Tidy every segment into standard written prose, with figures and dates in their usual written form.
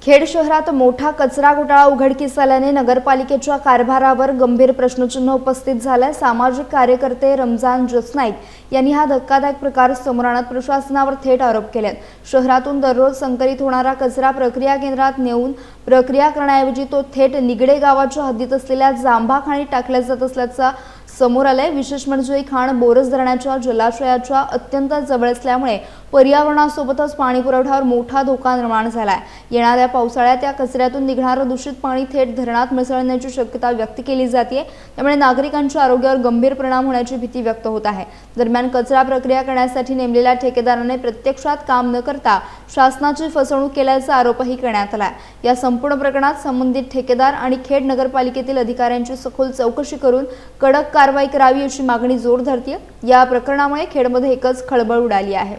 खेड शहरात मोठा कचरा घोटाळा उघडकीस आल्याने नगरपालिकेच्या कारभारावर गंभीर प्रश्नचिन्ह उपस्थित झाले। सामाजिक कार्यकर्ते रमजान जसनाईक यांनी हा धक्कादायक प्रकार समोर आणत प्रशासनावर थेट आरोप केलेत। शहरातून दररोज संकलित होणारा कचरा प्रक्रिया केंद्रात नेऊन प्रक्रिया करण्याऐवजी तो थेट निगडे गावाच्या हद्दीत असलेल्या जांभा खाणीत टाकला जात असल्याचा समोर आले। विशेष म्हणजे ही खाण बोरस धरणाच्या जलाशयाच्या अत्यंत जवळ असल्यामुळे पर्यावरणासोबतच पाणी पुरवठ्यावर मोठा धोका निर्माण झालाय। येणाऱ्या पावसाळ्यात या कचऱ्यातून निघणारं दूषित पाणी थेट धरणात मिसळण्याची शक्यता व्यक्त केली जाते, त्यामुळे नागरिकांच्या आरोग्यावर गंभीर परिणाम होण्याची भीती व्यक्त होत आहे। दरम्यान कचरा प्रक्रिया करण्यासाठी नेमलेल्या ठेकेदाराने प्रत्यक्षात काम न करता शासनाची फसवणूक केल्याचा आरोपही करण्यात आला। या संपूर्ण प्रकरणात संबंधित ठेकेदार आणि खेड नगरपालिकेतील अधिकाऱ्यांची सखोल चौकशी करून कडक कारवाई करावी अशी मागणी जोर धरते। या प्रकरणामुळे खेडमध्ये एकच खळबळ उडाली आहे।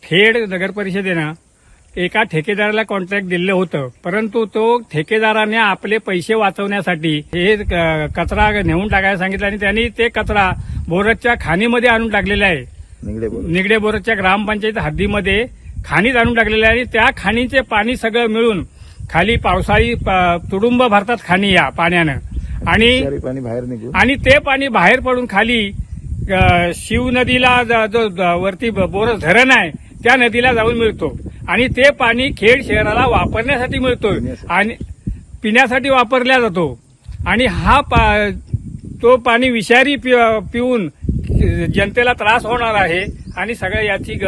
खेड नगर परिषदेनं एका ठेकेदाराला कॉन्ट्रॅक्ट दिलं होतं, परंतु तो ठेकेदाराने आपले पैसे वाचवण्यासाठी हे कचरा नेऊन टाकायला सांगितलं आणि त्यांनी ते कचरा बोरसच्या खाणीमध्ये आणून टाकलेला आहे। निगडे बोरसच्या ग्रामपंचायत हद्दीमध्ये खाणीत आणून टाकलेलं आहे आणि त्या खाणीचे पाणी सगळं मिळून खाली पावसाळी तुडुंब भरतात खाणी या पाण्यानं आणि ते पाणी बाहेर पडून खाली शिव नदीला जो वरती बोरस धरण आहे त्या नदीला जाऊन मिळतो आणि ते पाणी खेड शहराला वापरण्यासाठी मिळतो आणि पिण्यासाठी वापरला जातो आणि तो पाणी विषारी पिऊन जनतेला त्रास होणार आहे आणि सगळ्या याची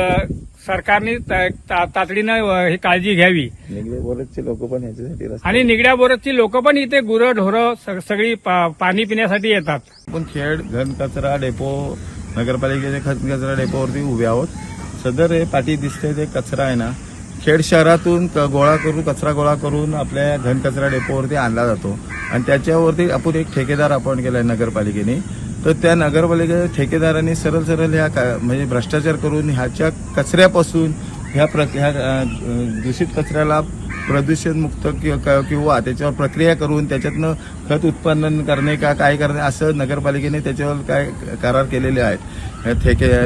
सरकारने तातडीनं ही काळजी घ्यावी। निगड्या बोरसचे लोक पण याच्यासाठी आणि निगड्या बोरसची लोक पण इथे गुरं ढोरं सगळी पाणी पिण्यासाठी येतात। पण खेड घन कचरा डेपो नगरपालिकेचे घन कचरा डेपोवरती उभे आहोत। सदर हे पाठी दिसते ते कचरा आहे ना, खेड शहरातून कचरा गोळा करून आपल्या घन कचरा डेपोवरती आणला जातो आणि त्याच्यावरती आपण एक ठेकेदार अपॉइंट केलाय नगरपालिकेने। तर त्या नगरपालिकेच्या ठेकेदारांनी सरळ ह्या म्हणजे भ्रष्टाचार करून ह्याच्या कचऱ्यापासून ह्या दूषित कचऱ्याला प्रदूषण मुक्त किंवा त्याच्यावर प्रक्रिया करून त्याच्यातनं खत उत्पन्न करणे काय करणे असं नगरपालिकेने त्याच्यावर काय करार केलेले आहेत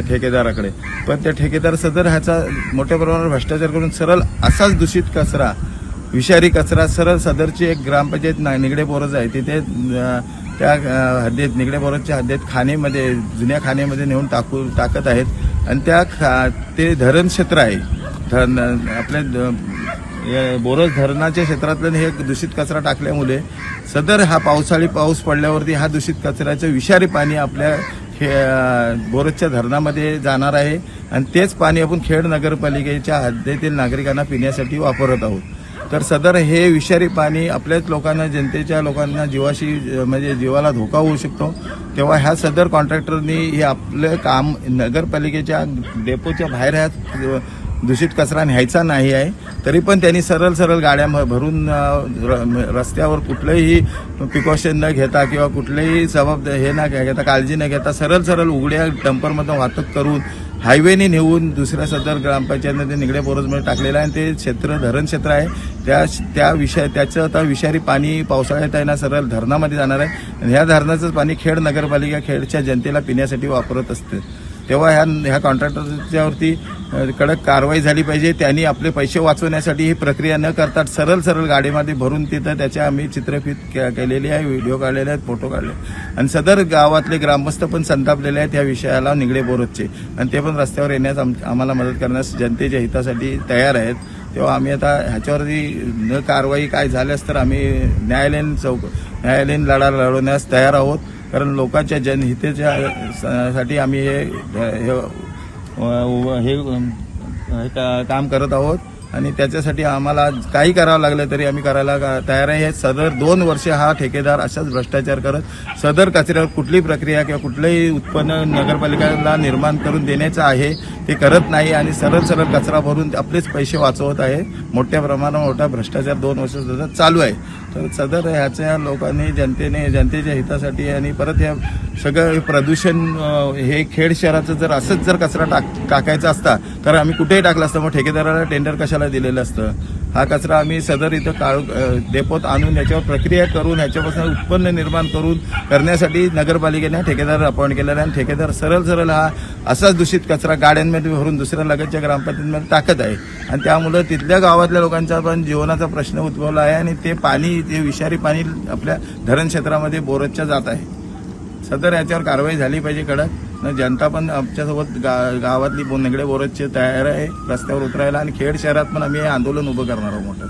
ठेकेदाराकडे। पण त्या ठेकेदार सदर ह्याचा मोठ्या प्रमाणावर भ्रष्टाचार करून सरळ असाच दूषित कचरा विषारी कचरा सरळ सदरची एक ग्रामपंचायत निगडे बोरस आहे तिथे त्या हद्दीत निगडे बोरसच्या हद्दीत खाणीमध्ये जुन्या खाणीमध्ये नेऊन टाकत आहेत आणि ते धरण क्षेत्र आहे। आपल्या बोरस धरणाच्या क्षेत्रातलं हे दूषित कचरा टाकल्यामुळे सदर हा पावसाळी पाऊस पडल्यावरती हा दूषित कचऱ्याचं विषारी पाणी आपल्या बोरसच्या धरणामध्ये जाणार आहे आणि तेच पाणी आपण खेड नगरपालिकेच्या हद्दीतील नागरिकांना पिण्यासाठी वापरत आहोत। तर सदर हे विषारी पाणी आपल्याच लोकांना जनतेच्या लोकांना जीवाशी म्हणजे जीवाला धोका होऊ शकतो। तेव्हा ह्या सदर कॉन्ट्रॅक्टरनी हे आपलं काम नगरपालिकेच्या डेपोच्या बाहेर ह्या दूषित कचरा न्यायचा नाही आहे, तरी पण त्यांनी सरळ गाड्या भरून रस्त्यावर कुठलंही प्रिकॉशन न घेता किंवा कुठलेही हे न घेता काळजी न घेता सरळ उघड्या डंपरमधून वाहतूक करून हायवेने नेऊन दुसऱ्या सदर ग्रामपंचायतमध्ये निगड्या बोरसमध्ये टाकलेलं आहे। ते क्षेत्र धरण क्षेत्र आहे, त्याचं आता विषारी पाणी पावसाळ्यात आहे ना सरळ धरणामध्ये जाणार आहे आणि ह्या धरणाचंच पाणी खेड नगरपालिका खेडच्या जनतेला पिण्यासाठी वापरत असते। तेव्हा ह्या कॉन्ट्रॅक्टरच्यावरती कडक कारवाई झाली पाहिजे। त्यांनी आपले पैसे वाचवण्यासाठी ही प्रक्रिया न करता सरळ गाडीमध्ये भरून तिथं त्याच्या आम्ही चित्रफित केलेली आहे, व्हिडिओ काढलेले आहेत, फोटो काढले आणि सदर गावातले ग्रामस्थ पण संतापलेले आहेत या विषयाला निगडे बोरसचे आणि ते पण रस्त्यावर येण्यास आम्हाला मदत करण्यास जनतेच्या हितासाठी तयार आहेत। तेव्हा आम्ही आता ह्याच्यावरती न कारवाई काय झाल्यास तर आम्ही न्यायालयीन लढा लढवण्यास तयार आहोत, कारण लोकांच्या जनहिताच्या साठी आम्ही हे काम करत आहोत आणि त्याच्यासाठी आम्हाला काही करावं लागलं तरी आम्ही करायला तयार आहे। सदर 2 वर्ष हा ठेकेदार असाच भ्रष्टाचार करत सदर कचऱ्यावर कुठली प्रक्रिया किंवा कुठलंही उत्पन्न नगरपालिकेला निर्माण करून देण्याचं आहे ते करत नाही आणि सरळ कचरा भरून आपलेच पैसे वाचवत आहे। मोठ्या प्रमाणावर मोठा भ्रष्टाचार 2 वर्ष चालू आहे। तर सदर ह्याच्या लोकांनी जनतेच्या हितासाठी आणि परत ह्या सगळं प्रदूषण हे खेड शहराचं जर कचरा टाकायचा असता तर आम्ही कुठेही टाकलं असतं, मग ठेकेदाराला टेंडर कशाला दिलेलं असतं। हा कचरा आम्ही सदर इथं डेपोत आणून याच्यावर प्रक्रिया करून याच्यापासून उत्पन्न निर्माण करण्यासाठी नगरपालिकेने ठेकेदार अपॉइंट केलेला आहे आणि ठेकेदार सरळ हा असाच दूषित कचरा गाड्यांमध्ये भरून दुसऱ्या लगतच्या ग्रामपंचायतीमध्ये टाकत आहे आणि त्यामुळे तिथल्या गावातल्या लोकांचा पण जीवनाचा प्रश्न उद्भवला आहे आणि ते पाणी ते विषारी पाणी आपल्या धरण क्षेत्रामध्ये बोरजच्या जात आहे. सदर याच्यावर कारवाई झाली पाहिजे कडक. जनता पण आमच्यासोबत गावातली बोनगडे बोरजचे तयार आहे रस्त्यावर उतरायला आणि खेड शहरात पण आम्ही हे आंदोलन उभं करणार आहोत मोठं,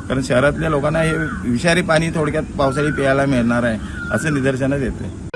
कारण शहरातल्या लोकांना हे विषारी पाणी थोडक्यात पावसाळी प्यायला मिळणार आहे असं निदर्शनास येतंय.